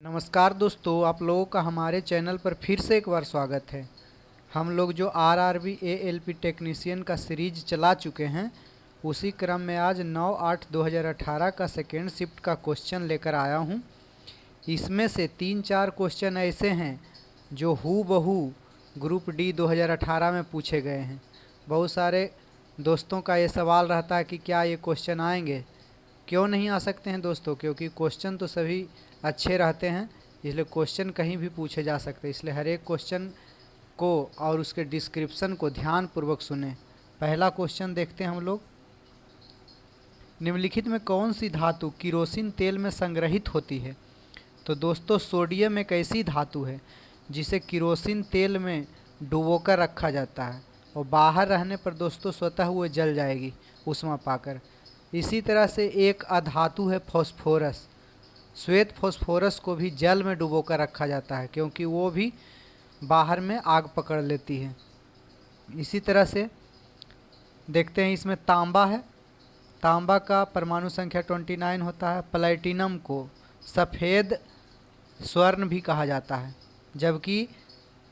नमस्कार दोस्तों, आप लोगों का हमारे चैनल पर फिर से एक बार स्वागत है। हम लोग जो आरआरबी एएलपी टेक्नीशियन का सीरीज चला चुके हैं, उसी क्रम में आज 9/8/2018 का सेकेंड शिफ्ट का क्वेश्चन लेकर आया हूं। इसमें से 3-4 क्वेश्चन ऐसे हैं जो हूबहू ग्रुप डी 2018 में पूछे गए हैं। बहुत सारे दोस्तों का ये सवाल रहता है कि क्या ये क्वेश्चन आएंगे। क्यों नहीं आ सकते हैं दोस्तों? क्योंकि क्वेश्चन तो सभी अच्छे रहते हैं, इसलिए क्वेश्चन कहीं भी पूछे जा सकते हैं। इसलिए हर एक क्वेश्चन को और उसके डिस्क्रिप्शन को ध्यानपूर्वक सुने। पहला क्वेश्चन देखते हैं हम लोग। निम्नलिखित में कौन सी धातु किरोसिन तेल में संग्रहित होती है? तो दोस्तों, सोडियम एक ऐसी धातु है जिसे किरोसिन तेल में डुबोकर रखा जाता है और बाहर रहने पर दोस्तों स्वतः वो जल जाएगी ऊष्मा पाकर। इसी तरह से एक अधातु है फॉस्फोरस। श्वेत फॉस्फोरस को भी जल में डुबोकर रखा जाता है क्योंकि वो भी बाहर में आग पकड़ लेती है। इसी तरह से देखते हैं, इसमें तांबा है। तांबा का परमाणु संख्या 29 होता है। प्लैटिनम को सफ़ेद स्वर्ण भी कहा जाता है, जबकि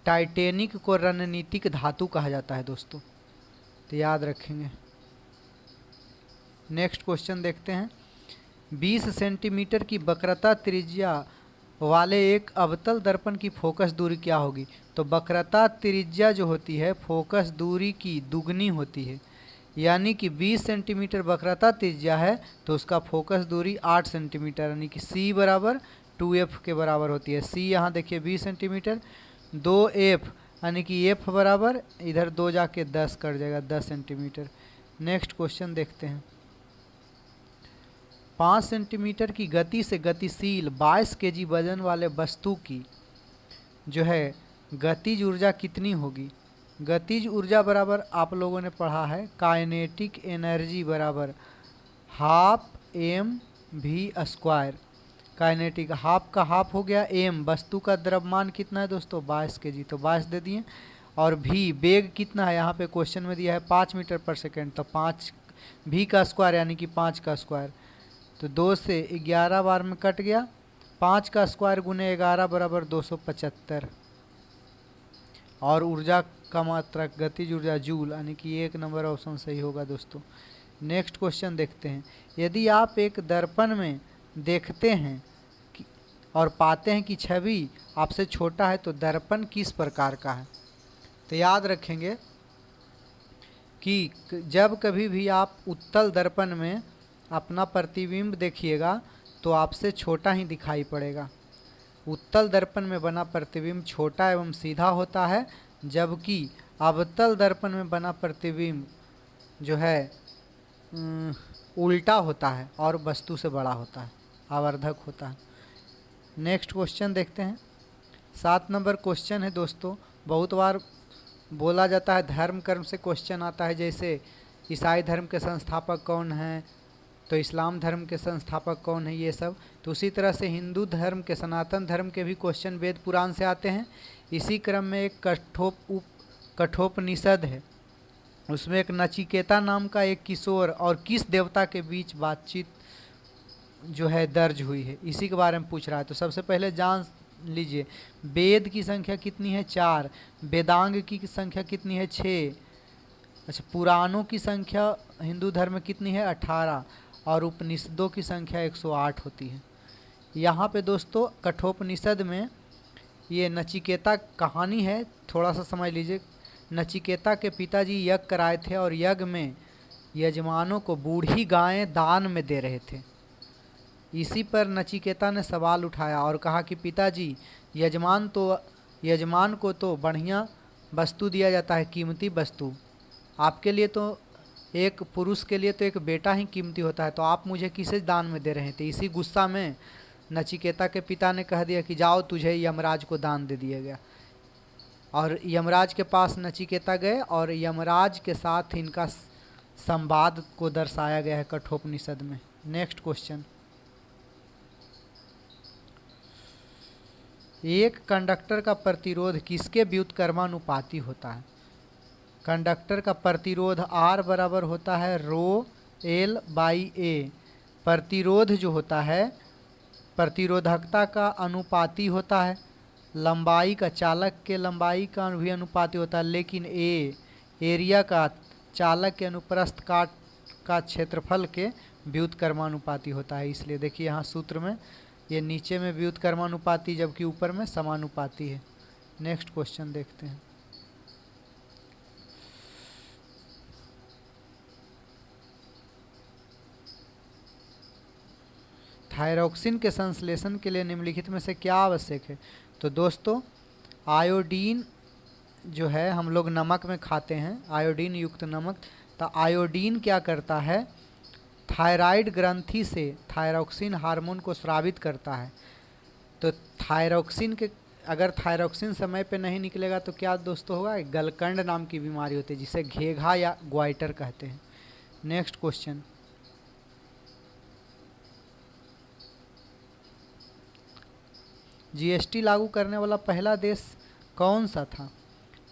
टाइटेनिक को रणनीतिक धातु कहा जाता है दोस्तों, तो याद रखेंगे। नेक्स्ट क्वेश्चन देखते हैं। 20 सेंटीमीटर की वक्रता त्रिज्या वाले एक अवतल दर्पण की फोकस दूरी क्या होगी? तो वक्रता त्रिज्या जो होती है फोकस दूरी की दुगनी होती है, यानी कि 20 सेंटीमीटर वक्रता त्रिज्या है तो उसका फोकस दूरी 8 सेंटीमीटर यानी कि C बराबर 2F के बराबर होती है। C यहाँ देखिए 20 सेंटीमीटर, 2F यानी कि F बराबर इधर 2 जाके 10 कट जाएगा, 10 सेंटीमीटर। नेक्स्ट क्वेश्चन देखते हैं। 5 सेंटीमीटर की गति से गतिशील 22 kg वजन वाले वस्तु की जो है गतिज ऊर्जा कितनी होगी? गतिज ऊर्जा बराबर आप लोगों ने पढ़ा है काइनेटिक एनर्जी बराबर हाफ mv²। काइनेटिक हाफ का हाफ हो गया m, वस्तु का द्रव्यमान कितना है दोस्तों? 22 kg, तो 22 दे दिए। और v वेग कितना है? यहाँ पे क्वेश्चन में दिया है 5 मीटर पर सेकेंड, तो 5 v का स्क्वायर यानी कि 5 का स्क्वायर, तो 2 से 11 बार में कट गया। 5 का स्क्वायर गुने 11 बराबर 275। और ऊर्जा का मात्रक गतिज ऊर्जा जूल, यानी कि 1 नंबर ऑप्शन सही होगा दोस्तों। नेक्स्ट क्वेश्चन देखते हैं। यदि आप एक दर्पण में देखते हैं और पाते हैं कि छवि आपसे छोटा है तो दर्पण किस प्रकार का है? तो याद रखेंगे कि जब कभी भी आप उत्तल दर्पण में अपना प्रतिबिंब देखिएगा तो आपसे छोटा ही दिखाई पड़ेगा। उत्तल दर्पण में बना प्रतिबिंब छोटा एवं सीधा होता है, जबकि अवतल दर्पण में बना प्रतिबिंब जो है उल्टा होता है और वस्तु से बड़ा होता है, आवर्धक होता है। नेक्स्ट क्वेश्चन देखते हैं। 7 नंबर क्वेश्चन है दोस्तों। बहुत बार बोला जाता है धर्म कर्म से क्वेश्चन आता है, जैसे ईसाई धर्म के संस्थापक कौन हैं, तो इस्लाम धर्म के संस्थापक कौन है, ये सब। तो उसी तरह से हिंदू धर्म के, सनातन धर्म के भी क्वेश्चन वेद पुराण से आते हैं। इसी क्रम में एक कठोपनिषद है, उसमें एक नचिकेता नाम का एक किशोर और किस देवता के बीच बातचीत जो है दर्ज हुई है, इसी के बारे में पूछ रहा है। तो सबसे पहले जान लीजिए, वेद की संख्या कितनी है? 4। वेदांग की संख्या कितनी है? 6। अच्छा, पुराणों की संख्या हिंदू धर्म में कितनी है? 18। और उपनिषदों की संख्या 108 होती है। यहाँ पे दोस्तों कठोपनिषद में ये नचिकेता कहानी है, थोड़ा सा समझ लीजिए। नचिकेता के पिताजी यज्ञ कराए थे और यज्ञ में यजमानों को बूढ़ी गायें दान में दे रहे थे। इसी पर नचिकेता ने सवाल उठाया और कहा कि पिताजी, यजमान को तो बढ़िया वस्तु दिया जाता है, कीमती वस्तु। आपके लिए तो, एक पुरुष के लिए तो एक बेटा ही कीमती होता है, तो आप मुझे किसे दान में दे रहे थे? इसी गुस्सा में नचिकेता के पिता ने कह दिया कि जाओ, तुझे यमराज को दान दे दिया गया। और यमराज के पास नचिकेता गए और यमराज के साथ इनका संवाद को दर्शाया गया है कठोपनिषद में। Next question. एक कंडक्टर का प्रतिरोध किसके व्युत्क्रमानुपाती होता है? कंडक्टर का प्रतिरोध R बराबर होता है ρ L/A। प्रतिरोध जो होता है प्रतिरोधकता का अनुपाती होता है, लंबाई का, चालक के लंबाई का भी अनुपाती होता है, लेकिन एरिया का चालक के अनुप्रस्थ काट का क्षेत्रफल के व्युत्क्रमानुपाती होता है। इसलिए देखिए यहाँ सूत्र में ये नीचे में व्युत्क्रमानुपाती जबकि ऊपर में समानुपाती है। नेक्स्ट क्वेश्चन देखते हैं। थायरॉक्सिन के संश्लेषण के लिए निम्नलिखित में से क्या आवश्यक है? तो दोस्तों आयोडीन जो है हम लोग नमक में खाते हैं, आयोडीन युक्त नमक। तो आयोडीन क्या करता है, थायराइड ग्रंथि से थायरॉक्सिन हार्मोन को स्रावित करता है। तो थायरॉक्सिन के अगर थायरॉक्सिन समय पे नहीं निकलेगा तो क्या दोस्तों होगा, गलकंड नाम की बीमारी होती है जिसे घेघा या ग्वाइटर कहते हैं। नेक्स्ट क्वेश्चन, जीएसटी लागू करने वाला पहला देश कौन सा था?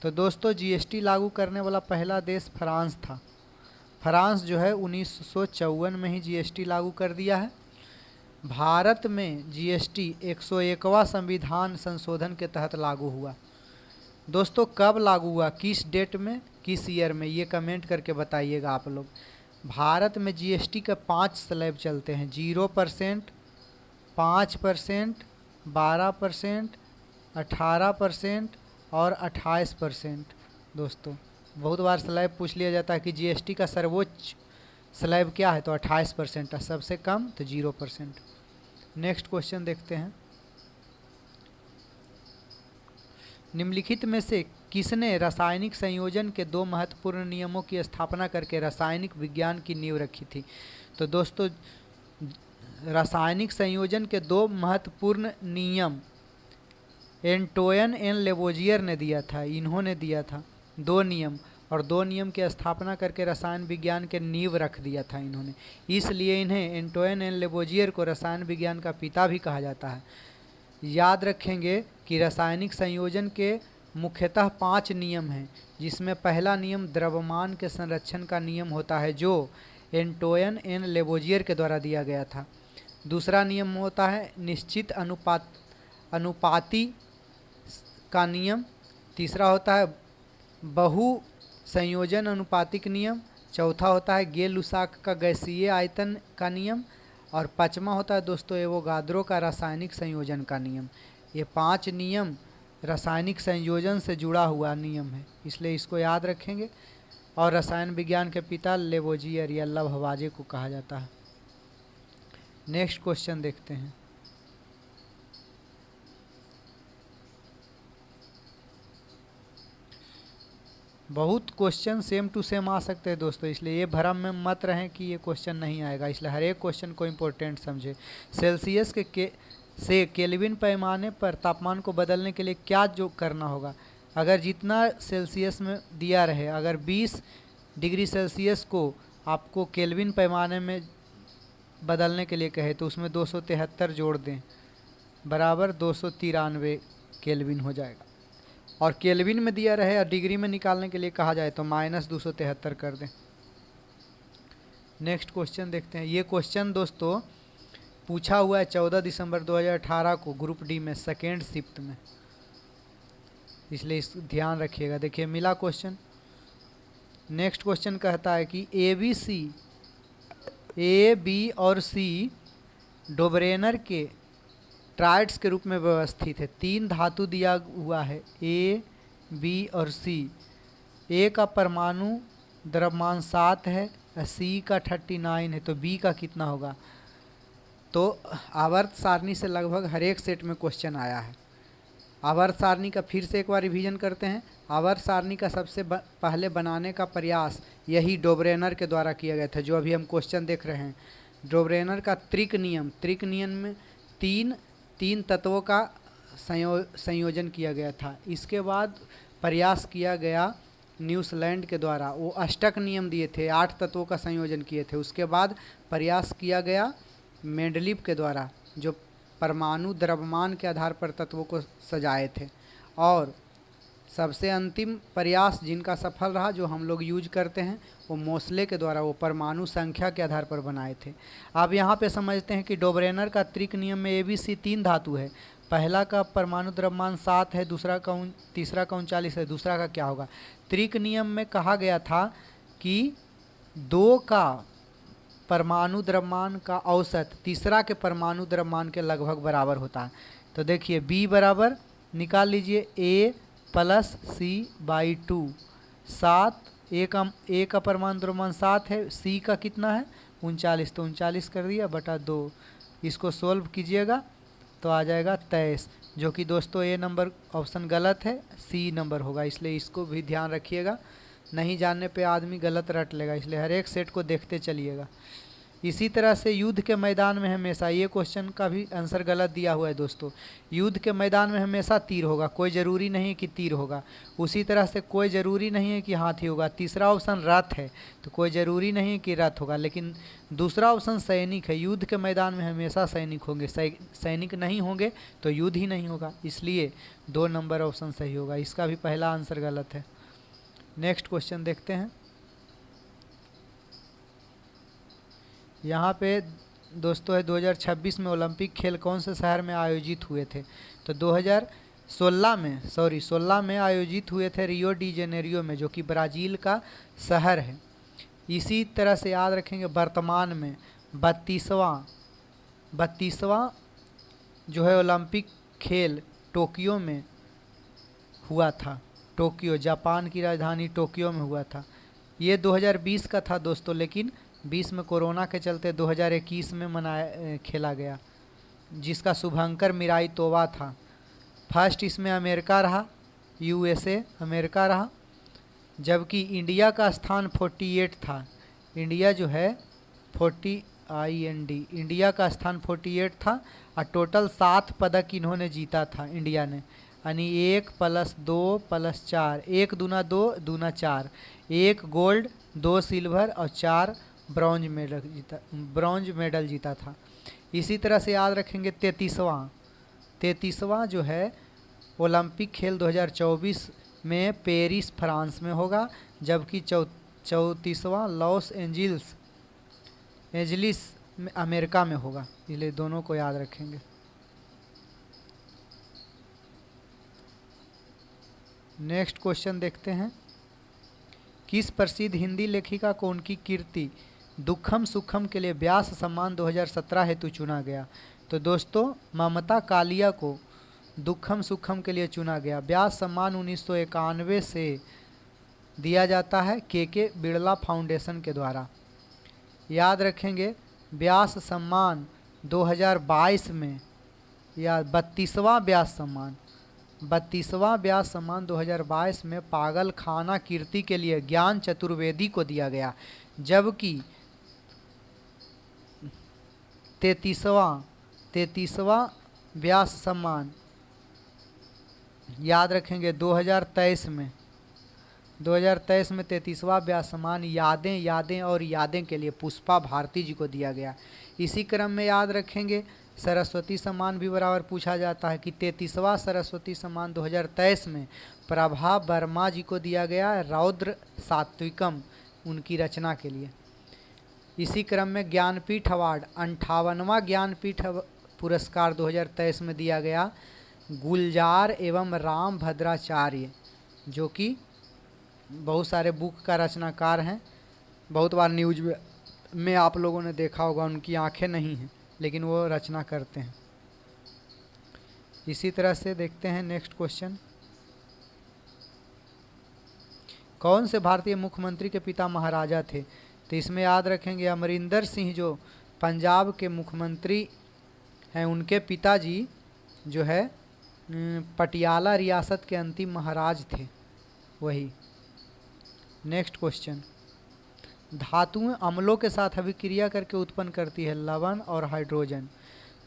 तो दोस्तों जीएसटी लागू करने वाला पहला देश फ्रांस था। फ्रांस जो है 1954 में ही जीएसटी लागू कर दिया है। भारत में जीएसटी 101वां संविधान संशोधन के तहत लागू हुआ। दोस्तों कब लागू हुआ, किस डेट में, किस ईयर में, ये कमेंट करके बताइएगा आप लोग। भारत में जीएसटी का 5 स्लैब चलते हैं, 0%, 5%, 12%, 18% और 28%। दोस्तों बहुत बार स्लैब पूछ लिया जाता है कि जीएसटी का सर्वोच्च स्लैब क्या है, तो 28% है, सबसे कम तो 0%। नेक्स्ट क्वेश्चन देखते हैं। निम्नलिखित में से किसने रासायनिक संयोजन के 2 महत्वपूर्ण नियमों की स्थापना करके रासायनिक विज्ञान की नींव रखी थी? तो दोस्तों रासायनिक संयोजन के 2 महत्वपूर्ण नियम एंटोइन एन लेवोजियर ने दिया था, इन्होंने दिया था 2 नियम, और 2 नियम की स्थापना करके रसायन विज्ञान के नींव रख दिया था इन्होंने। इसलिए इन्हें एंटोइन एन लेवोजियर को रसायन विज्ञान का पिता भी कहा जाता है। याद रखेंगे कि रासायनिक संयोजन के मुख्यतः 5 नियम हैं, जिसमें पहला नियम द्रव्यमान के संरक्षण का नियम होता है जो एंटोइन एन लेवोजियर के द्वारा दिया गया था। दूसरा नियम होता है निश्चित अनुपाती का नियम। तीसरा होता है बहु संयोजन अनुपातिक नियम। चौथा होता है गेल-लुसाक का गैसीय आयतन का नियम। और 5वां होता है दोस्तों एवोगाद्रो का रासायनिक संयोजन का नियम। ये 5 नियम रासायनिक संयोजन से जुड़ा हुआ नियम है, इसलिए इसको याद रखेंगे। और रसायन विज्ञान के पिता लेवोजियर या लवहवाजे को कहा जाता है। नेक्स्ट क्वेश्चन देखते हैं। बहुत क्वेश्चन सेम टू सेम आ सकते हैं दोस्तों, इसलिए ये भ्रम में मत रहें कि ये क्वेश्चन नहीं आएगा, इसलिए हर एक क्वेश्चन को इम्पोर्टेंट समझे। सेल्सियस से केल्विन पैमाने पर तापमान को बदलने के लिए क्या जो करना होगा? अगर जितना सेल्सियस में दिया रहे, अगर 20 डिग्री सेल्सियस को आपको केल्विन पैमाने में बदलने के लिए कहे तो उसमें 273 जोड़ दें, बराबर 293 केल्विन हो जाएगा। और केल्विन में दिया रहे और डिग्री में निकालने के लिए कहा जाए तो -273 कर दें। नेक्स्ट क्वेश्चन देखते हैं। ये क्वेश्चन दोस्तों पूछा हुआ है 14 दिसंबर 2018 को ग्रुप डी में सेकेंड शिफ्ट में, इसलिए इस ध्यान रखिएगा। देखिए मिला क्वेश्चन। नेक्स्ट क्वेश्चन कहता है कि ए बी और सी डोबरेनर के ट्राइड्स के रूप में व्यवस्थित है। 3 धातु दिया हुआ है ए, बी और सी। ए का परमाणु द्रव्यमान 7 है, सी का 39 है, तो बी का कितना होगा? तो आवर्त सारणी से लगभग हर एक सेट में क्वेश्चन आया है। आवर्त सारणी का फिर से एक बार रिवीजन करते हैं। आवर्त सारणी का सबसे पहले बनाने का प्रयास यही डोबरेनर के द्वारा किया गया था, जो अभी हम क्वेश्चन देख रहे हैं। डोबरेनर का त्रिक नियम में तीन तत्वों का संयोजन किया गया था। इसके बाद प्रयास किया गया न्यूजीलैंड के द्वारा, वो अष्टक नियम दिए थे, 8 तत्वों का संयोजन किए थे। उसके बाद प्रयास किया गया मेंडलीव के द्वारा, जो परमाणु द्रव्यमान के आधार पर तत्वों को सजाए थे। और सबसे अंतिम प्रयास जिनका सफल रहा, जो हम लोग यूज करते हैं, वो मोसले के द्वारा वो परमाणु संख्या के आधार पर बनाए थे। अब यहाँ पे समझते हैं कि डोबरेनर का त्रिक नियम में ABC 3 धातु है। पहला का परमाणु द्रव्यमान 7 है, तीसरा का 39 है, दूसरा का क्या होगा? त्रिक नियम में कहा गया था कि 2 का परमाणु द्रव्यमान का औसत तीसरा के परमाणु द्रव्यमान के लगभग बराबर होता है। तो देखिए B बराबर निकाल लीजिए A प्लस C/2। 7, A का परमाणु द्रव्यमान 7 है, C का कितना है 39, तो 39 कर दिया बटा 2। इसको सोल्व कीजिएगा तो आ जाएगा 23, जो कि दोस्तों A नंबर ऑप्शन गलत है, C नंबर होगा, इसलिए इसको भी ध्यान रखिएगा। नहीं जानने पे आदमी गलत रट लेगा, इसलिए हर एक सेट को देखते चलिएगा। इसी तरह से युद्ध के मैदान में हमेशा, ये क्वेश्चन का भी आंसर गलत दिया हुआ है दोस्तों, युद्ध के मैदान में हमेशा तीर होगा, कोई ज़रूरी नहीं है कि तीर होगा। उसी तरह से कोई ज़रूरी नहीं है कि हाथी होगा। तीसरा ऑप्शन रथ है, तो कोई ज़रूरी नहीं है कि रथ होगा। लेकिन दूसरा ऑप्शन सैनिक है, युद्ध के मैदान में हमेशा सैनिक होंगे, सैनिक नहीं होंगे तो युद्ध ही नहीं होगा, इसलिए 2 नंबर ऑप्शन सही होगा। इसका भी पहला आंसर गलत है। नेक्स्ट क्वेश्चन देखते हैं। यहाँ पे दोस्तों है 2026 में ओलंपिक खेल कौन से शहर में आयोजित हुए थे? तो 2016 में आयोजित हुए थे रियो डी जेनेरियो में, जो कि ब्राज़ील का शहर है। इसी तरह से याद रखेंगे वर्तमान में 32वां जो है ओलंपिक खेल टोक्यो में हुआ था। टोक्यो, जापान की राजधानी टोक्यो में हुआ था। ये 2020 का था दोस्तों, लेकिन 20 में कोरोना के चलते 2021 में खेला गया, जिसका शुभंकर मिराई तोवा था। फर्स्ट इसमें अमेरिका रहा, USA अमेरिका रहा, जबकि इंडिया का स्थान 48 था। इंडिया जो है इंडिया का स्थान 48 था और टोटल 7 पदक इन्होंने जीता था इंडिया ने, यानी 1 + 2 + 4, 1 दूना 2 दूना 4, 1 गोल्ड 2 सिल्वर और 4 ब्रॉन्ज मेडल जीता था। इसी तरह से याद रखेंगे 33वां जो है ओलंपिक खेल 2024 में पेरिस फ्रांस में होगा, जबकि 34वां लॉस एंजलिस में अमेरिका में होगा, इसलिए दोनों को याद रखेंगे। नेक्स्ट क्वेश्चन देखते हैं। किस प्रसिद्ध हिंदी लेखिका को उनकी कीर्ति दुखम सुखम के लिए व्यास सम्मान 2017 हेतु चुना गया? तो दोस्तों ममता कालिया को दुखम सुखम के लिए चुना गया। व्यास सम्मान 1991 से दिया जाता है के बिड़ला फाउंडेशन के द्वारा। याद रखेंगे व्यास सम्मान 2022 में, या 32वां व्यास सम्मान 2022 में पागल खाना कीर्ति के लिए ज्ञान चतुर्वेदी को दिया गया, जबकि 33वां व्यास सम्मान याद रखेंगे 2023 में 33वां व्यास सम्मान यादें के लिए पुष्पा भारती जी को दिया गया। इसी क्रम में याद रखेंगे सरस्वती सम्मान भी बराबर पूछा जाता है कि 33वां सरस्वती सम्मान 2023 में प्रभा वर्मा जी को दिया गया, रौद्र सात्विकम उनकी रचना के लिए। इसी क्रम में ज्ञानपीठ अवार्ड 58वां ज्ञानपीठ पुरस्कार 2023 में दिया गया गुलजार एवं राम भद्राचार्य, जो कि बहुत सारे बुक का रचनाकार हैं। बहुत बार न्यूज में आप लोगों ने देखा होगा, उनकी आंखें नहीं हैं लेकिन वो रचना करते हैं। इसी तरह से देखते हैं नेक्स्ट क्वेश्चन। कौन से भारतीय मुख्यमंत्री के पिता महाराजा थे? तो इसमें याद रखेंगे अमरिंदर सिंह जो पंजाब के मुख्यमंत्री हैं, उनके पिताजी जो है पटियाला रियासत के अंतिम महाराज थे वही। Next question. धातुएं अम्लों के साथ अभिक्रिया करके उत्पन्न करती है लवण और हाइड्रोजन।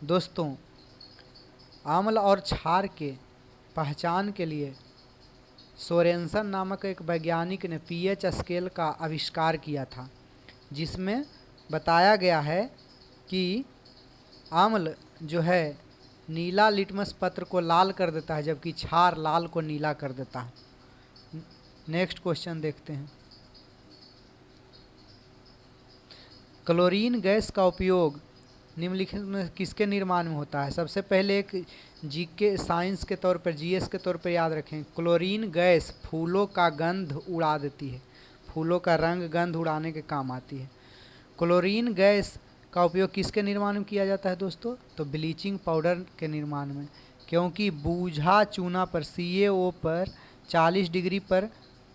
दोस्तों अम्ल और क्षार के पहचान के लिए सोरेनसन नामक एक वैज्ञानिक ने pH स्केल का आविष्कार किया था, जिसमें बताया गया है कि अम्ल जो है नीला लिटमस पत्र को लाल कर देता है, जबकि क्षार लाल को नीला कर देता है। नेक्स्ट क्वेश्चन देखते हैं। क्लोरीन गैस का उपयोग निम्नलिखित में किसके निर्माण में होता है? सबसे पहले एक जीके साइंस के तौर पर, जीएस के तौर पर याद रखें, क्लोरीन गैस फूलों का गंध उड़ा देती है, फूलों का रंग गंध उड़ाने के काम आती है। क्लोरीन गैस का उपयोग किसके निर्माण में किया जाता है दोस्तों? तो ब्लीचिंग पाउडर के निर्माण में, क्योंकि बूझा चूना पर CaO पर 40 डिग्री पर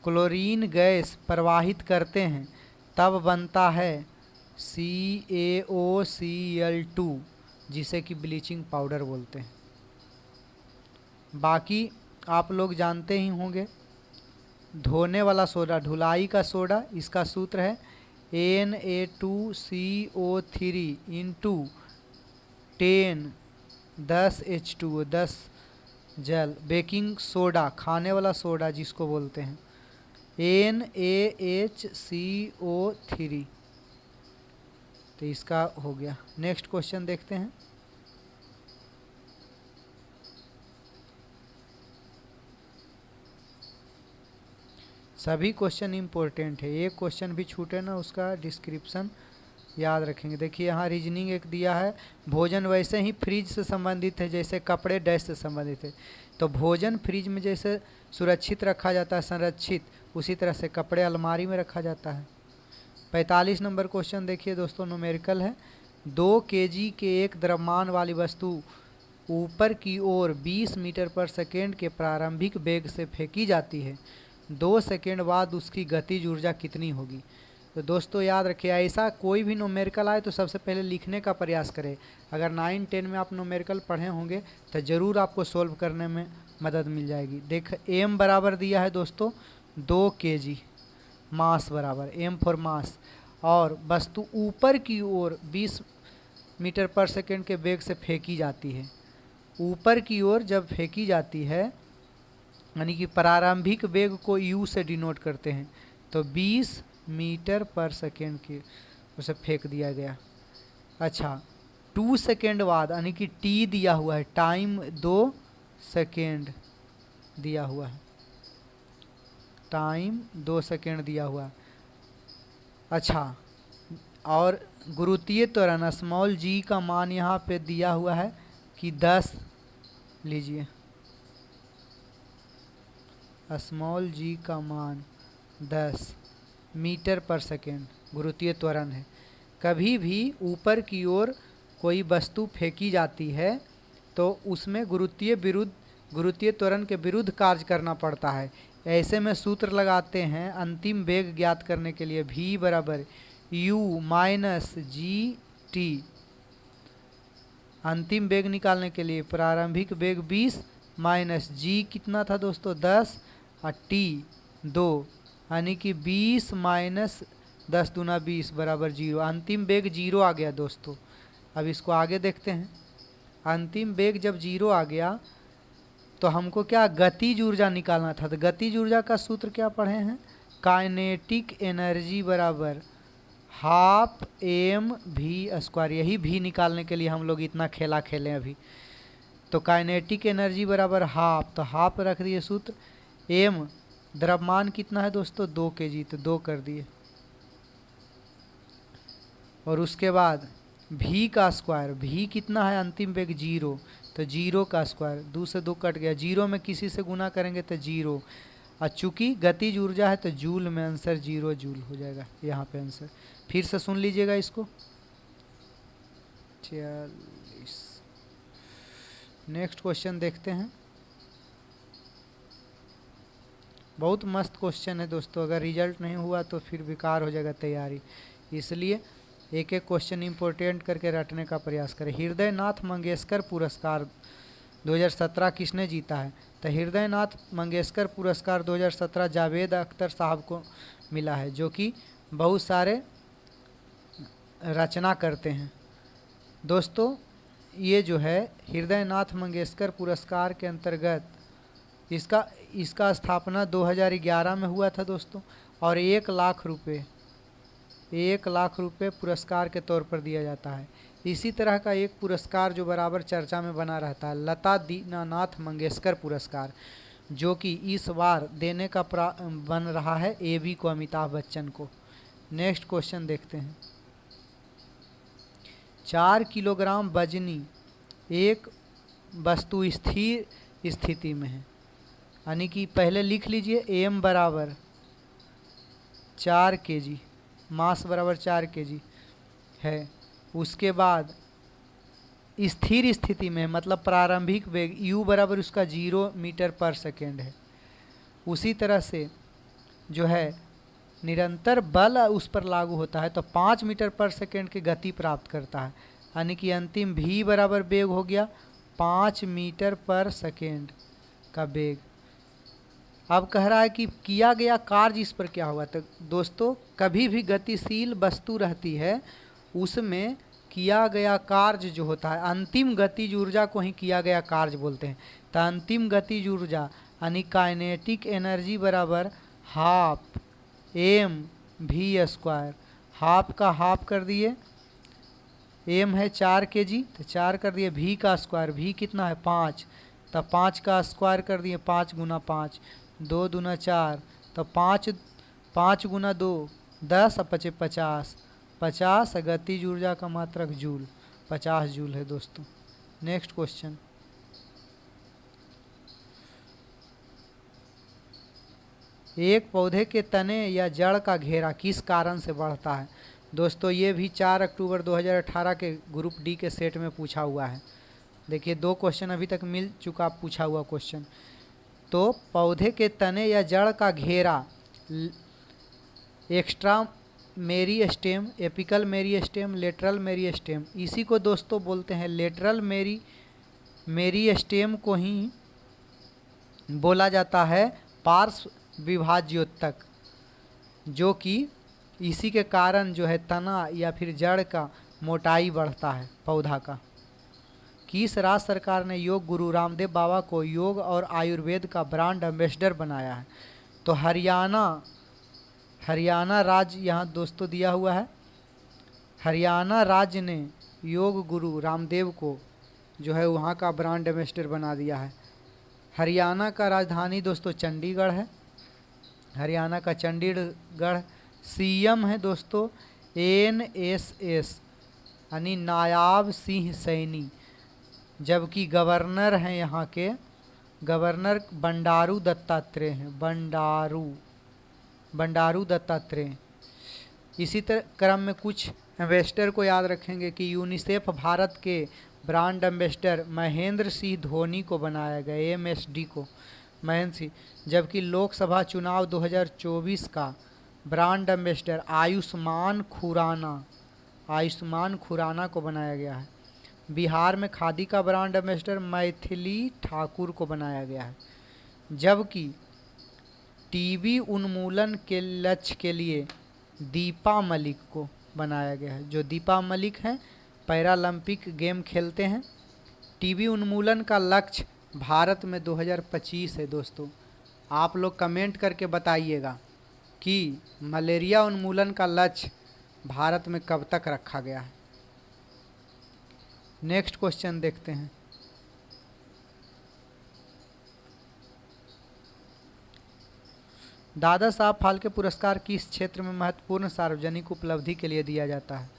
क्लोरीन गैस प्रवाहित करते हैं, तब बनता है CaOCl2, जिसे कि ब्लीचिंग पाउडर बोलते हैं। बाकी आप लोग जानते ही होंगे, धोने वाला सोडा, धुलाई का सोडा, इसका सूत्र है Na2CO3 इंटू 10 H2O 10 जल। बेकिंग सोडा, खाने वाला सोडा जिसको बोलते हैं, NaHCO3। तो इसका हो गया। नेक्स्ट क्वेश्चन देखते हैं। सभी क्वेश्चन इम्पोर्टेंट है, एक क्वेश्चन भी छूटे ना उसका डिस्क्रिप्शन याद रखेंगे। देखिए यहाँ रीजनिंग एक दिया है, भोजन वैसे ही फ्रिज से संबंधित है जैसे कपड़े डैश से संबंधित है। तो भोजन फ्रिज में जैसे सुरक्षित रखा जाता है, संरक्षित, उसी तरह से कपड़े अलमारी में रखा जाता है। 45 नंबर क्वेश्चन देखिए दोस्तों, न्यूमेरिकल है। 2 kg के एक द्रव्यमान वाली वस्तु ऊपर की ओर 20 मीटर पर सेकेंड के प्रारंभिक वेग से फेंकी जाती है, 2 सेकेंड बाद उसकी गतिज ऊर्जा कितनी होगी? तो दोस्तों याद रखिए, ऐसा कोई भी न्यूमेरिकल आए तो सबसे पहले लिखने का प्रयास करें। अगर 9, 10 में आप न्यूमेरिकल पढ़े होंगे तो ज़रूर आपको सोल्व करने में मदद मिल जाएगी। देख m बराबर दिया है दोस्तों 2 kg, मास बराबर m फॉर मास, और वस्तु ऊपर की ओर 20 मीटर पर सेकेंड के वेग से फेंकी जाती है। ऊपर की ओर जब फेंकी जाती है, यानी कि प्रारंभिक वेग को u से डिनोट करते हैं, तो 20 मीटर पर सेकेंड के उसे फेंक दिया गया। अच्छा, 2 सेकेंड बाद, यानी कि t दिया हुआ है, टाइम 2 सेकेंड दिया हुआ है, टाइम 2 सेकेंड दिया हुआ है। अच्छा, और गुरुत्वीय त्वरण स्मॉल g का मान यहाँ पे दिया हुआ है कि 10, लीजिए स्मॉल g का मान 10 मीटर पर सेकेंड गुरुत्वीय त्वरण है। कभी भी ऊपर की ओर कोई वस्तु फेंकी जाती है तो उसमें गुरुत्वीय त्वरण के विरुद्ध कार्य करना पड़ता है। ऐसे में सूत्र लगाते हैं अंतिम वेग ज्ञात करने के लिए, v बराबर u माइनस GT। अंतिम वेग निकालने के लिए प्रारंभिक वेग 20 माइनस g कितना था दोस्तों 10 और t 2, यानी कि 20 माइनस 10 दूना 20 बराबर 0। अंतिम वेग 0 आ गया दोस्तों। अब इसको आगे देखते हैं। अंतिम वेग जब 0 आ गया तो हमको क्या गतिज ऊर्जा निकालना था। तो गतिज ऊर्जा का सूत्र क्या पढ़े हैं, काइनेटिक एनर्जी बराबर हाफ mv²। यही भी निकालने के लिए हम लोग इतना खेला खेले अभी। तो काइनेटिक एनर्जी बराबर हाफ, तो हाफ रख दिए सूत्र। m द्रव्यमान कितना है दोस्तों 2 kg, तो 2 कर दिए। और उसके बाद v का स्क्वायर, v कितना है अंतिम वेग 0, तो 0 का स्क्वायर, 2 से 2 कट गया, 0 में किसी से गुना करेंगे तो 0। और चूँकि गतिज ऊर्जा है तो जूल में आंसर 0 जूल हो जाएगा यहाँ पे आंसर। फिर से सुन लीजिएगा इसको। 46। नेक्स्ट क्वेश्चन देखते हैं। बहुत मस्त क्वेश्चन है दोस्तों, अगर रिजल्ट नहीं हुआ तो फिर बेकार हो जाएगा तैयारी, इसलिए एक एक क्वेश्चन इंपॉर्टेंट करके रटने का प्रयास करें। हृदय नाथ मंगेशकर पुरस्कार 2017 किसने जीता है? तो हृदय नाथ मंगेशकर पुरस्कार 2017 जावेद अख्तर साहब को मिला है, जो कि बहुत सारे रचना करते हैं। दोस्तों ये जो है हृदय नाथ मंगेशकर पुरस्कार के अंतर्गत इसका स्थापना 2011 में हुआ था दोस्तों, और 1 लाख रुपए पुरस्कार के तौर पर दिया जाता है। इसी तरह का एक पुरस्कार जो बराबर चर्चा में बना रहता है, लता दीनानाथ मंगेशकर पुरस्कार, जो कि इस बार देने का बन रहा है AB को, अमिताभ बच्चन को। नेक्स्ट क्वेश्चन देखते हैं। 4 किलोग्राम वजनी एक वस्तु स्थिर स्थिति में है, यानी कि पहले लिख लीजिए m बराबर 4 kg, मास बराबर 4 kg है। उसके बाद स्थिर स्थिति में, मतलब प्रारंभिक वेग u बराबर उसका 0 मीटर पर सेकेंड है। उसी तरह से जो है निरंतर बल उस पर लागू होता है तो 5 मीटर पर सेकेंड की गति प्राप्त करता है, यानी कि अंतिम v बराबर वेग हो गया 5 मीटर पर सेकेंड का वेग। अब कह रहा है कि किया गया कार्य इस पर क्या हुआ। तो दोस्तों कभी भी गतिशील वस्तु रहती है उसमें किया गया कार्य जो होता है, अंतिम गतिज ऊर्जा को ही किया गया कार्य बोलते हैं। तो अंतिम गतिज ऊर्जा यानी काइनेटिक एनर्जी बराबर हाफ mv²। हाफ का हाफ कर दिए, m है 4 kg तो 4 कर दिए, v का स्क्वायर, v कितना है 5, तो 5 का स्क्वायर कर दिए, 5 गुना 5, 2 दूना 4, तो 5 गुना 2 10 और 5 50, 50 गतिज ऊर्जा का मात्रक जूल, 50 जूल है दोस्तों। Next question. एक पौधे के तने या जड़ का घेरा किस कारण से बढ़ता है। दोस्तों ये भी 4 अक्टूबर 2018 के ग्रुप डी के सेट में पूछा हुआ है। देखिए 2 क्वेश्चन अभी तक मिल चुका पूछा हुआ क्वेश्चन। तो पौधे के तने या जड़ का घेरा extra meristem, apical meristem, lateral meristem, इसी को दोस्तों बोलते हैं लेटरल मेरिस्टेम को ही बोला जाता है पार्श्व विभाज्योतक, जो कि इसी के कारण जो है तना या फिर जड़ का मोटाई बढ़ता है पौधा का। किस राज्य सरकार ने योग गुरु रामदेव बाबा को योग और आयुर्वेद का ब्रांड एम्बेसडर बनाया है। तो हरियाणा राज्य यहाँ दोस्तों दिया हुआ है। हरियाणा राज्य ने योग गुरु रामदेव को जो है वहाँ का ब्रांड एम्बेसडर बना दिया है। हरियाणा का राजधानी दोस्तों चंडीगढ़ है, हरियाणा का चंडीगढ़। CM है दोस्तों NSS यानी नायाब सिंह सैनी, जबकि गवर्नर हैं यहाँ के, गवर्नर बंडारू दत्तात्रेय हैं, बंडारू दत्तात्रेय। इसी तरह क्रम में कुछ एम्बेसडर को याद रखेंगे कि यूनिसेफ भारत के ब्रांड एम्बेसडर महेंद्र सिंह धोनी को बनाया गया, MSD को महेंद्र सिंह, जबकि लोकसभा चुनाव 2024 का ब्रांड एम्बेसडर आयुष्मान खुराना को बनाया गया है। बिहार में खादी का ब्रांड एम्बेसडर मैथिली ठाकुर को बनाया गया है, जबकि टीबी उन्मूलन के लक्ष्य के लिए दीपा मलिक को बनाया गया है। जो दीपा मलिक हैं पैरालंपिक गेम खेलते हैं। टीबी उन्मूलन का लक्ष्य भारत में 2025 है दोस्तों। आप लोग कमेंट करके बताइएगा कि मलेरिया उन्मूलन का लक्ष्य भारत में कब तक रखा गया है। नेक्स्ट क्वेश्चन देखते हैं। दादा साहब फाल्के पुरस्कार किस क्षेत्र में महत्वपूर्ण सार्वजनिक उपलब्धि के लिए दिया जाता है।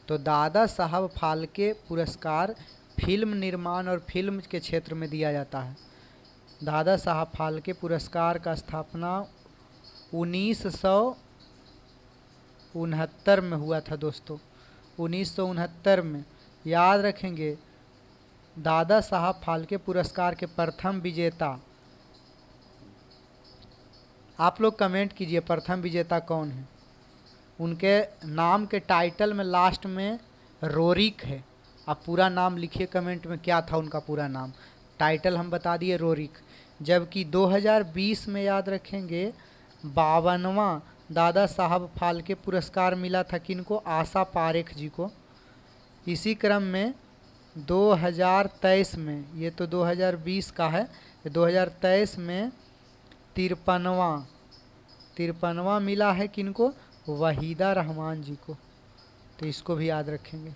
तो दादा साहब फाल्के पुरस्कार फिल्म निर्माण और फिल्म के क्षेत्र में दिया जाता है। दादा साहब फाल्के पुरस्कार का स्थापना 1969 में हुआ था दोस्तों, 1969 में। याद रखेंगे दादा साहब फाल्के पुरस्कार के प्रथम विजेता, आप लोग कमेंट कीजिए प्रथम विजेता कौन है। उनके नाम के टाइटल में लास्ट में रोरिक है। आप पूरा नाम लिखिए कमेंट में क्या था उनका पूरा नाम। टाइटल हम बता दिए रोरिक। जबकि 2020 में याद रखेंगे 52वां दादा साहब फाल्के पुरस्कार मिला था किनको, आशा पारेख जी को। इसी क्रम में 2023 में, ये तो 2020 का है, 2023 में 53वां मिला है किनको, वहीदा रहमान जी को। तो इसको भी याद रखेंगे।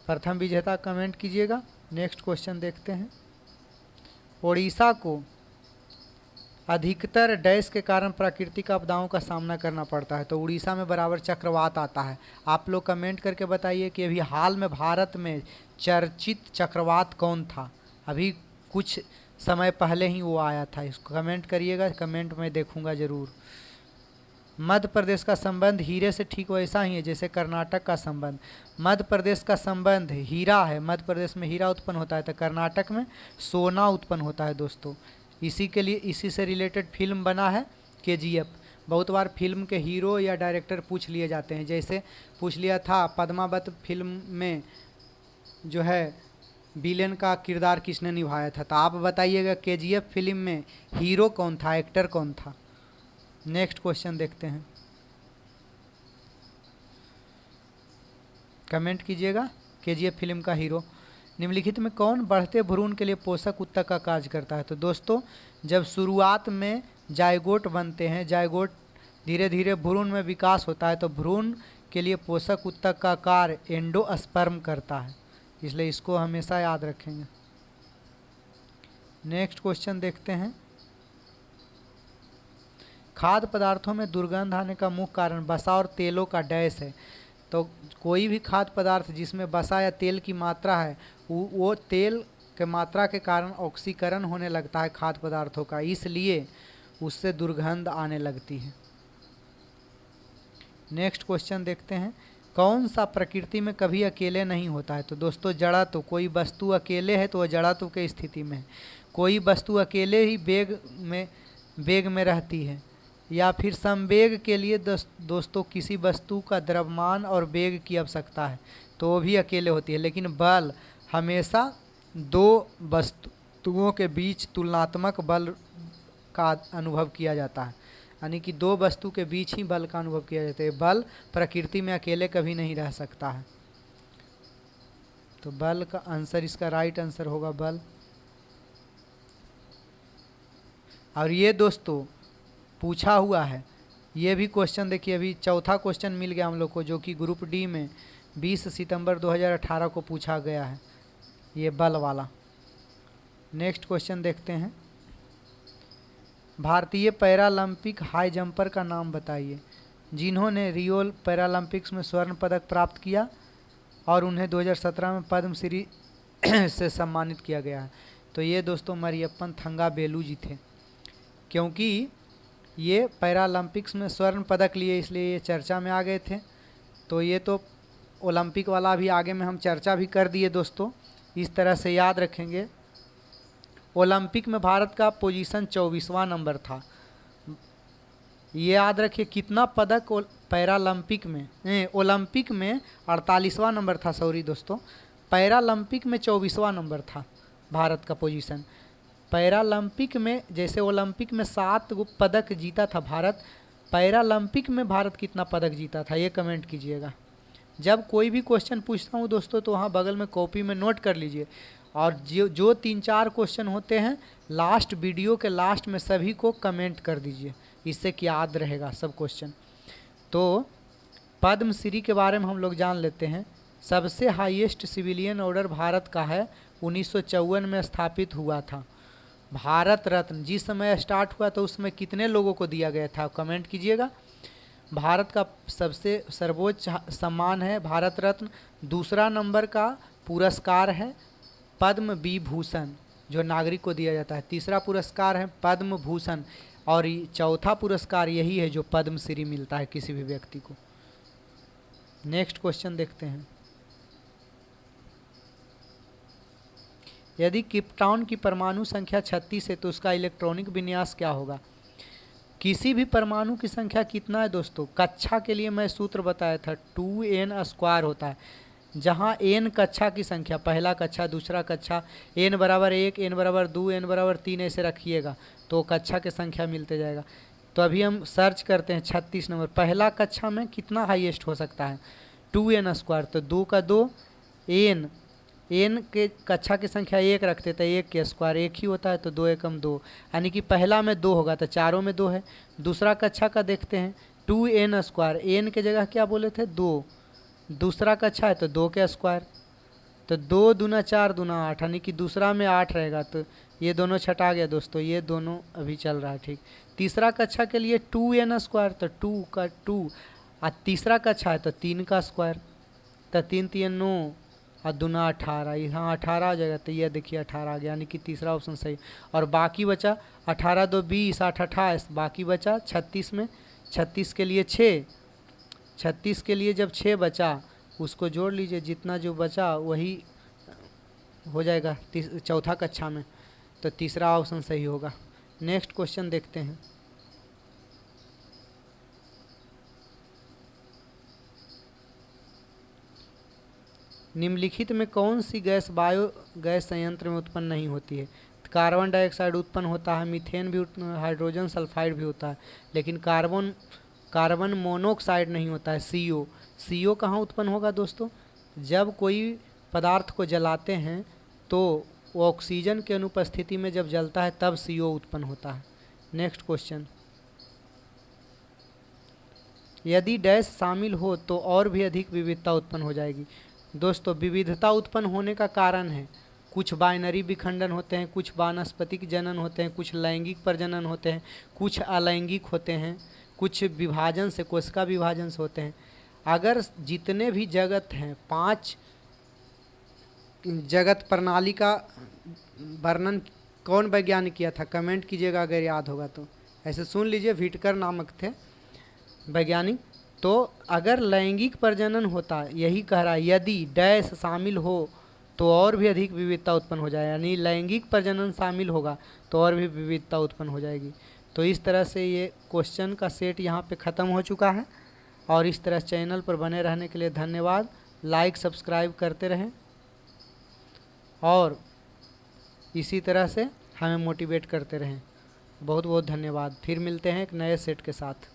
प्रथम विजेता कमेंट कीजिएगा। नेक्स्ट क्वेश्चन देखते हैं। उड़ीसा को अधिकतर डैश के कारण प्राकृतिक आपदाओं का सामना करना पड़ता है, तो उड़ीसा में बराबर चक्रवात आता है। आप लोग कमेंट करके बताइए कि अभी हाल में भारत में चर्चित चक्रवात कौन था। अभी कुछ समय पहले ही वो आया था। इसको कमेंट करिएगा, कमेंट में देखूंगा ज़रूर। मध्य प्रदेश का संबंध हीरे से ठीक वैसा ही है जैसे कर्नाटक का संबंध। मध्य प्रदेश का संबंध हीरा है, मध्य प्रदेश में हीरा उत्पन्न होता है, तो कर्नाटक में सोना उत्पन्न होता है दोस्तों। इसी के लिए इसी से रिलेटेड फिल्म बना है KGF। बहुत बार फिल्म के हीरो या डायरेक्टर पूछ लिए जाते हैं, जैसे पूछ लिया था पद्मावत फिल्म में जो है विलेन का किरदार किसने निभाया था। तो आप बताइएगा KGF फिल्म में हीरो कौन था, एक्टर कौन था। नेक्स्ट क्वेश्चन देखते हैं, कमेंट कीजिएगा। KGF फिल्म का हीरो निम्नलिखित में कौन बढ़ते भ्रूण के लिए पोषक उत्तक का कार्य करता है। तो दोस्तों जब शुरुआत में जायगोट बनते हैं, जायगोट धीरे धीरे भ्रूण में विकास होता है, तो भ्रूण के लिए पोषक उत्तक का कार्य एंडोस्पर्म करता है, इसलिए इसको हमेशा याद रखेंगे। नेक्स्ट क्वेश्चन देखते हैं, खाद्य पदार्थों में दुर्गंध आने का मुख्य कारण वसा और तेलों का डैश है। तो कोई भी खाद्य पदार्थ जिसमें वसा या तेल की मात्रा है वो तेल के मात्रा के कारण ऑक्सीकरण होने लगता है खाद्य पदार्थों का, इसलिए उससे दुर्गंध आने लगती है। नेक्स्ट क्वेश्चन देखते हैं, कौन सा प्रकृति में कभी अकेले नहीं होता है। तो दोस्तों जड़त्व, कोई वस्तु अकेले है तो वह जड़त्व की स्थिति में है। कोई वस्तु अकेले ही वेग में रहती है, या फिर समवेग के लिए दोस्तों किसी वस्तु का द्रव्यमान और वेग की आवश्यकता है तो वो भी अकेले होती है। लेकिन बल हमेशा दो वस्तुओं के बीच तुलनात्मक बल का अनुभव किया जाता है, यानी कि दो वस्तु के बीच ही बल का अनुभव किया जाता है। बल प्रकृति में अकेले कभी नहीं रह सकता है, तो बल का आंसर, इसका राइट आंसर होगा बल। और ये दोस्तों पूछा हुआ है, ये भी क्वेश्चन देखिए, अभी चौथा क्वेश्चन मिल गया हम लोग को, जो कि ग्रुप डी में 20 सितंबर 2018 को पूछा गया है, ये बल वाला। नेक्स्ट क्वेश्चन देखते हैं, भारतीय पैरालंपिक हाई जंपर का नाम बताइए जिन्होंने रियो पैरालंपिक्स में स्वर्ण पदक प्राप्त किया और उन्हें 2017 में पद्मश्री से सम्मानित किया गया है। तो ये दोस्तों मरियप्पन थंगावेलु जी थे, क्योंकि ये पैरालंपिक्स में स्वर्ण पदक लिए इसलिए ये चर्चा में आ गए थे। तो ये तो ओलंपिक वाला भी आगे में हम चर्चा भी कर दिए दोस्तों, इस तरह से याद रखेंगे। ओलंपिक में भारत का पोजीशन 24वां नंबर था। ये याद रखिए कितना पदक पैरालंपिक में, ओलंपिक में 48वां नंबर था, सॉरी दोस्तों, पैरालंपिक में 24वां नंबर था भारत का पोजीशन। पैरालंपिक में जैसे ओलंपिक में 7 पदक जीता था भारत, पैरालंपिक में भारत कितना पदक जीता था ये कमेंट कीजिएगा। जब कोई भी क्वेश्चन पूछता हूँ दोस्तों तो वहाँ बगल में कॉपी में नोट कर लीजिए, और जो 3-4 क्वेश्चन होते हैं लास्ट वीडियो के लास्ट में सभी को कमेंट कर दीजिए, इससे कि याद रहेगा सब क्वेश्चन। तो पद्मश्री के बारे में हम लोग जान लेते हैं। सबसे हाईएस्ट सिविलियन ऑर्डर भारत का है, 1954 में स्थापित हुआ था। भारत रत्न जिस समय स्टार्ट हुआ तो उसमें कितने लोगों को दिया गया था, कमेंट कीजिएगा। भारत का सबसे सर्वोच्च सम्मान है भारत रत्न। दूसरा नंबर का पुरस्कार है पद्म विभूषण, जो नागरिक को दिया जाता है। तीसरा पुरस्कार है पद्म भूषण, और चौथा पुरस्कार यही है जो पद्मश्री मिलता है किसी भी व्यक्ति को। नेक्स्ट क्वेश्चन देखते हैं, यदि क्रिप्टॉन की परमाणु संख्या 36 है तो उसका इलेक्ट्रॉनिक विन्यास क्या होगा। किसी भी परमाणु की संख्या कितना है दोस्तों, कक्षा के लिए मैं सूत्र बताया था 2n² होता है, जहां n कक्षा की संख्या, पहला कक्षा, दूसरा कक्षा, n बराबर 1, n बराबर 2, n बराबर 3 ऐसे रखिएगा तो कक्षा की संख्या मिलते जाएगा। तो अभी हम सर्च करते हैं 36 नंबर, पहला कक्षा में कितना हाईएस्ट हो सकता है 2n², तो 2 का 2 n के कक्षा की संख्या 1 रखते तो 1 के स्क्वायर 1 ही होता है, तो 2 एकम 2, यानी कि पहला में 2 होगा तो चारों में 2 है। दूसरा कक्षा का देखते हैं 2n², n के जगह क्या बोले थे 2, दूसरा कक्षा है तो 2 के स्क्वायर, तो 2 दूना 4 दूना 8, यानी कि दूसरा में 8 रहेगा, तो ये दोनों छटा गया दोस्तों, ये दोनों अभी चल रहा है। ठीक, तीसरा कक्षा के लिए 2n² तो 2 का 2, और तीसरा कक्षा है तो 3 का स्क्वायर, तो 3 3 9 और दूना 18, यहाँ 18 आ जाएगा, तो ये देखिए 18 आ गया, यानी कि तीसरा ऑप्शन सही। और बाकी बचा 18 2 20 8 28, बाकी बचा 36 में, 36 के लिए 6, 36 के लिए जब 6 बचा उसको जोड़ लीजिए, जितना जो बचा वही हो जाएगा चौथा कक्षा में, तो तीसरा ऑप्शन सही होगा। नेक्स्ट क्वेश्चन देखते हैं। निम्नलिखित में कौन सी गैस बायो गैस संयंत्र में उत्पन्न नहीं होती है? कार्बन डाइऑक्साइड उत्पन्न होता है, मीथेन भी, हाइड्रोजन सल्फाइड भी होता है, लेकिन कार्बन मोनोऑक्साइड नहीं होता है, CO। CO कहाँ उत्पन्न होगा दोस्तों? जब कोई पदार्थ को जलाते हैं तो वो ऑक्सीजन के अनुपस्थिति में जब जलता है तब CO उत्पन्न होता है। नेक्स्ट क्वेश्चन, यदि डैश शामिल हो तो और भी अधिक विविधता उत्पन्न हो जाएगी। दोस्तों, विविधता उत्पन्न होने का कारण है, कुछ बाइनरी विखंडन होते हैं, कुछ वानस्पतिक जनन होते हैं, कुछ लैंगिक प्रजनन होते हैं, कुछ अलैंगिक होते हैं, कुछ विभाजन से, कोशिका विभाजन से होते हैं। अगर जितने भी जगत हैं, 5 जगत प्रणाली का वर्णन कौन वैज्ञानिक किया था? कमेंट कीजिएगा अगर याद होगा तो। ऐसे सुन लीजिए, व्हिटकर नामक थे वैज्ञानिक। तो अगर लैंगिक प्रजनन होता, यही कह रहा है, यदि डैश शामिल हो तो और भी अधिक विविधता उत्पन्न हो जाए, यानी लैंगिक प्रजनन शामिल होगा तो और भी विविधता उत्पन्न हो जाएगी। तो इस तरह से ये क्वेश्चन का सेट यहाँ पे ख़त्म हो चुका है। और इस तरह चैनल पर बने रहने के लिए धन्यवाद। लाइक सब्सक्राइब करते रहें और इसी तरह से हमें मोटिवेट करते रहें। बहुत बहुत धन्यवाद। फिर मिलते हैं एक नए सेट के साथ।